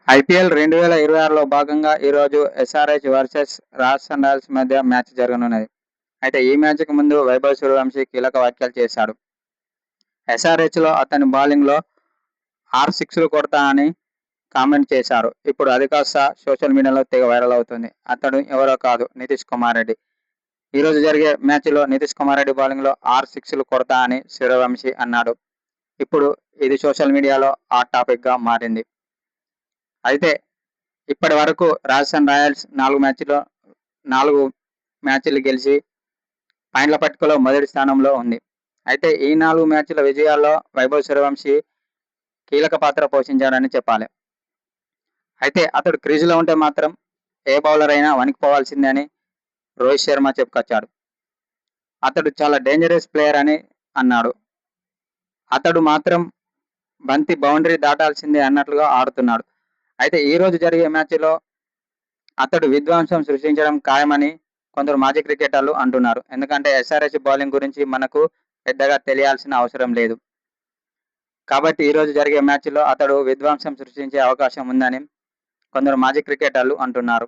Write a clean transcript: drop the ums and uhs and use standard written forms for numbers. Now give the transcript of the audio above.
IPL 2026లో భాగంగా ఈరోజు SRH versus Rajasthan Royals మధ్య మ్యాచ్ జరగనున్నది. అయితే ఈ మ్యాచ్‌కి ముందు వైభవ్ సూర్యవంశీ కీలక వ్యాఖ్యలు చేశాడు. ఎస్ఆర్హెచ్‌లో అతని బౌలింగ్‌లో 6 సిక్స్‌లు కొడతానని కామెంట్ చేశారు. ఇప్పుడు అది కాస్త సోషల్ మీడియాలో తెగ వైరల్ అవుతుంది. అతడు ఎవరో కాదు, నితీష్ కుమార్ రెడ్డి. ఈరోజు జరిగే మ్యాచ్‌లో నితీష్ కుమార్ రెడ్డి బౌలింగ్‌లో 6 సిక్స్‌లు కొడతా అని సూర్యవంశీ అన్నాడు. ఇప్పుడు ఇది సోషల్ మీడియాలో హాట్ టాపిక్‌గా మారింది. అయితే ఇప్పటి వరకు రాజస్థాన్ రాయల్స్ 4 మ్యాచ్లు గెలిచి పాయింట్ల పట్టికలో మొదటి స్థానంలో ఉంది. అయితే ఈ 4 మ్యాచ్ల విజయాల్లో వైభవ్ సూర్యవంశీ కీలక పాత్ర పోషించాడని చెప్పాలి. అయితే అతడు క్రీజులో ఉంటే మాత్రం ఏ బౌలర్ అయినా వణికిపోవాల్సిందే అని రోహిత్ శర్మ చెప్పుకొచ్చాడు. అతడు చాలా డేంజరస్ ప్లేయర్ అని అన్నాడు. అతడు మాత్రం బంతి బౌండరీ దాటాల్సిందే అన్నట్లుగా ఆడుతున్నాడు. అయితే ఈ రోజు జరిగే మ్యాచ్లో అతడు విధ్వంసం సృష్టించడం ఖాయమని కొందరు మాజీ క్రికెటర్లు అంటున్నారు. ఎందుకంటే ఎస్ఆర్హెచ్ బౌలింగ్ గురించి మనకు పెద్దగా తెలియాల్సిన అవసరం లేదు. కాబట్టి ఈ రోజు జరిగే మ్యాచ్లో అతడు విధ్వంసం సృష్టించే అవకాశం ఉందని కొందరు మాజీ క్రికెటర్లు అంటున్నారు.